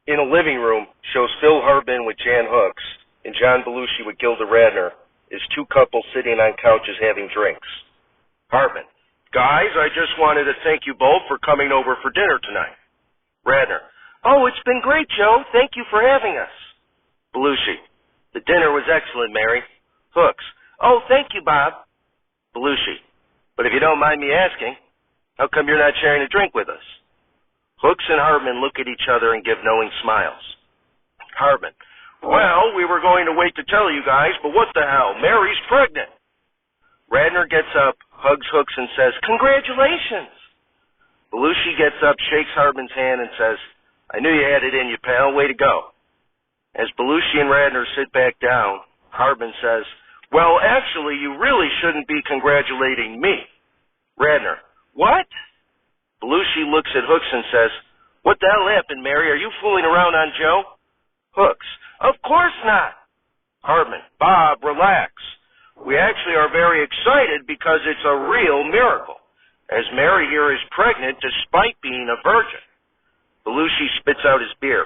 In a living room shows Phil Harbin with Jan Hooks and John Belushi with Gilda Radner as two couples sitting on couches having drinks. Harbin: guys, I just wanted to thank you both for coming over for dinner tonight. Radner: oh, it's been great, Joe. Thank you for having us. Belushi: the dinner was excellent, Mary. Hooks: oh, thank you, Bob. Belushi: but if you don't mind me asking, how come you're not sharing a drink with us? Hooks and Harbin look at each other and give knowing smiles. Harbin: well, we were going to wait to tell you guys, but what the hell? Mary's pregnant. Radner gets up, hugs Hooks, and says, congratulations. Belushi gets up, shakes Harbin's hand, and says, I knew you had it in you, pal. Way to go. As Belushi and Radner sit back down, Harbin says, well, actually, you really shouldn't be congratulating me. Radner: what? Belushi looks at Hooks and says, what the hell happened, Mary? Are you fooling around on Joe? Hooks: of course not. Harbin: Bob, relax. We actually are very excited because it's a real miracle, as Mary here is pregnant despite being a virgin. Belushi spits out his beer.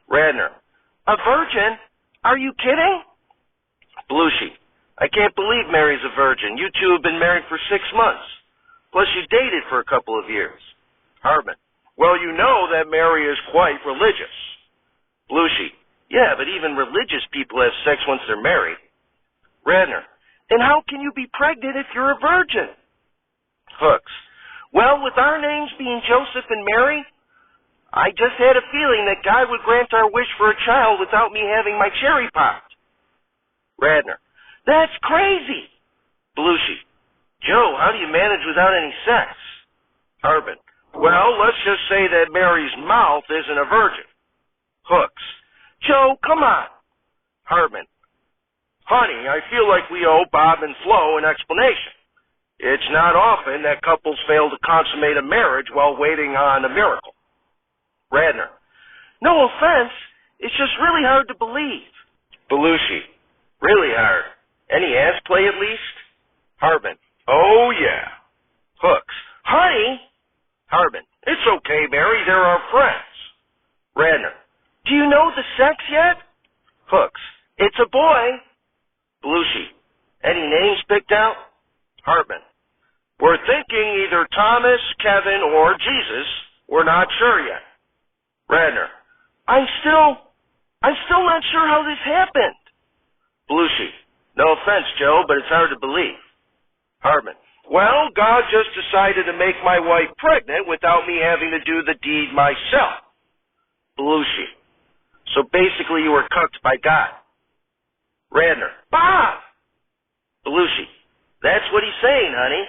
Radner: a virgin? Are you kidding? Belushi: I can't believe Mary's a virgin. You two have been married for 6 months. Plus you dated for a couple of years. Harbin: well, you know that Mary is quite religious. Belushi: yeah, but even religious people have sex once they're married. Radner: and how can you be pregnant if you're a virgin? Hooks: well, with our names being Joseph and Mary, I just had a feeling that God would grant our wish for a child without me having my cherry popped. Radner: that's crazy. Belushi: Joe, how do you manage without any sex? Harbin: well, let's just say that Mary's mouth isn't a virgin. Hooks: Joe, come on. Harbin: honey, I feel like we owe Bob and Flo an explanation. It's not often that couples fail to consummate a marriage while waiting on a miracle. Radner: no offense, it's just really hard to believe. Belushi: really hard. Any ass play at least? Harbin: oh yeah. Hooks: honey? Harbin: it's okay, Mary, they're our friends. Radner: do you know the sex yet? Hooks: it's a boy. Belushi: any names picked out? Harbin: we're thinking either Thomas, Kevin, or Jesus. We're not sure yet. Radner: I'm still not sure how this happened. Belushi: no offense, Joe, but it's hard to believe. Harbin: well, God just decided to make my wife pregnant without me having to do the deed myself. Belushi: so basically you were cucked by God. Radner: Bob! Belushi: that's what he's saying, honey.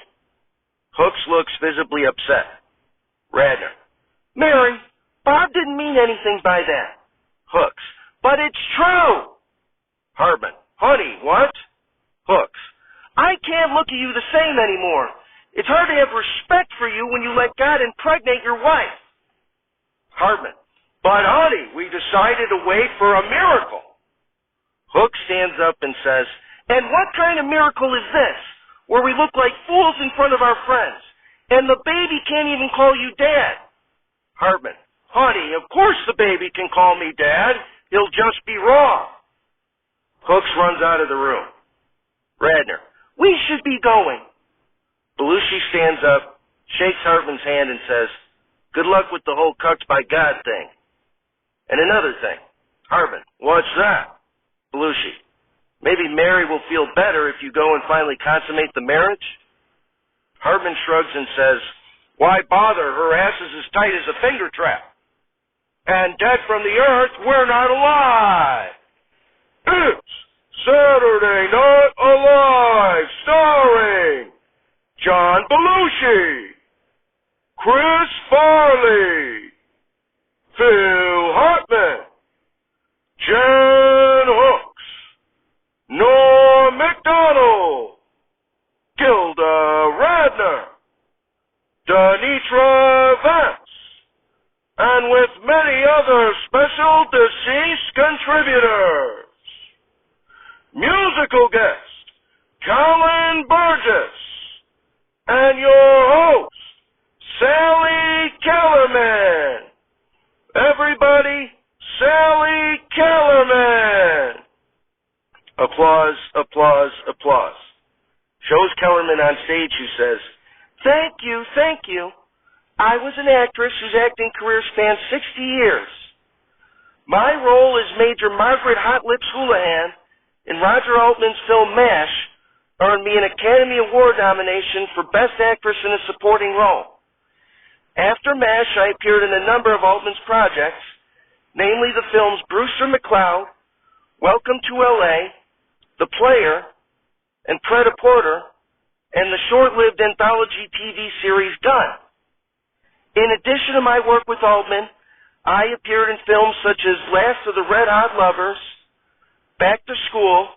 Hooks looks visibly upset. Radner: Mary, Bob didn't mean anything by that. Hooks: but it's true. Harbin: honey, what? Hooks: I can't look at you the same anymore. It's hard to have respect for you when you let God impregnate your wife. Harbin: but honey, we decided to wait for a miracle. Hooks stands up and says, and what kind of miracle is this, where we look like fools in front of our friends, and the baby can't even call you Dad? Harbin: honey, of course the baby can call me Dad. He'll just be wrong. Hooks runs out of the room. Radner: we should be going. Belushi stands up, shakes Harbin's hand, and says, good luck with the whole cucked by God thing. And another thing. Harbin: what's that? Belushi: maybe Mary will feel better if you go and finally consummate the marriage. Harbin shrugs and says, why bother? Her ass is as tight as a finger trap. And dead from the earth, we're not alive. It's Saturday Night Alive, starring John Belushi, Chris Farley, Phil Hartman, Jan Hooks, Norm MacDonald, Gilda Radner, Denitra Vance, and with many other special deceased contributors. Musical guest, Colin Burgess, and your host, Sally Kellerman. Every Applause, applause, applause. Shows Kellerman on stage who says, thank you, thank you. I was an actress whose acting career spanned 60 years. My role as Major Margaret Hot Lips Houlihan in Roger Altman's film MASH earned me an Academy Award nomination for Best Actress in a Supporting Role. After MASH, I appeared in a number of Altman's projects, namely the films Brewster McCloud, Welcome to L.A., The Player, and Pret-a-Porter, and the short-lived anthology TV series Gun. In addition to my work with Altman, I appeared in films such as Last of the Red Hot Lovers, Back to School,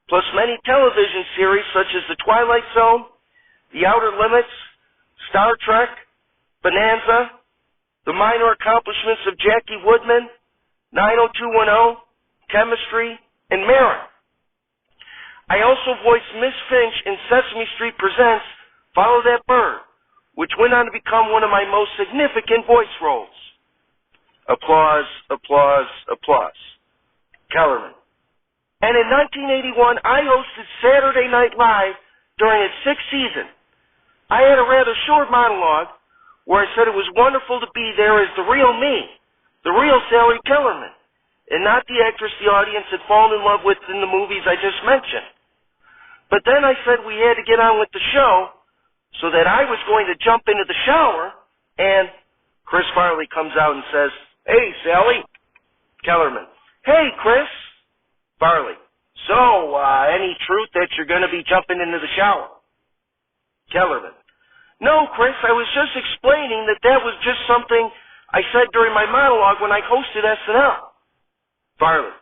plus many television series such as The Twilight Zone, The Outer Limits, Star Trek, Bonanza, The Minor Accomplishments of Jackie Woodman, 90210, Chemistry, and Marin. I also voiced Miss Finch in Sesame Street Presents Follow That Bird, which went on to become one of my most significant voice roles. Applause, applause, applause. Kellerman. And in 1981, I hosted Saturday Night Live during its 6th season. I had a rather short monologue where I said it was wonderful to be there as the real me, the real Sally Kellerman, and not the actress the audience had fallen in love with in the movies I just mentioned. But then I said we had to get on with the show, so that I was going to jump into the shower, and Chris Farley comes out and says, hey, Sally. Kellerman. Hey, Chris. Farley. So, any truth that you're going to be jumping into the shower? Kellerman. No, Chris, I was just explaining that that was just something I said during my monologue when I hosted SNL. Farley.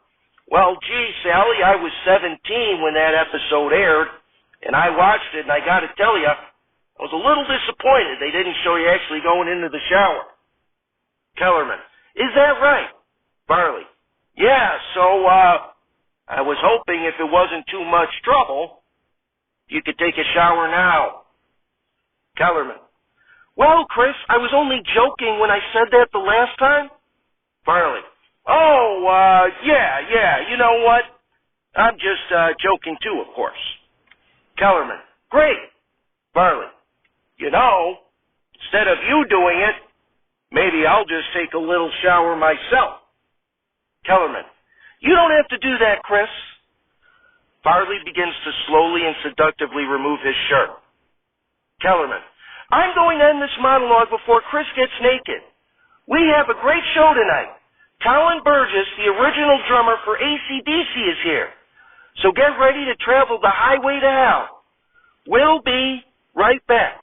Well, gee, Sally, I was 17 when that episode aired, and I watched it, and I got to tell you, I was a little disappointed they didn't show you actually going into the shower. Kellerman. Is that right? Farley. Yeah, so, I was hoping if it wasn't too much trouble, you could take a shower now. Kellerman. Well, Chris, I was only joking when I said that the last time. Farley. Oh, yeah, you know what? I'm just, joking too, of course. Kellerman. Great. Farley. You know, instead of you doing it, maybe I'll just take a little shower myself. Kellerman. You don't have to do that, Chris. Farley begins to slowly and seductively remove his shirt. Kellerman. I'm going to end this monologue before Chris gets naked. We have a great show tonight. Colin Burgess, the original drummer for AC/DC, is here. So get ready to travel the highway to hell. We'll be right back.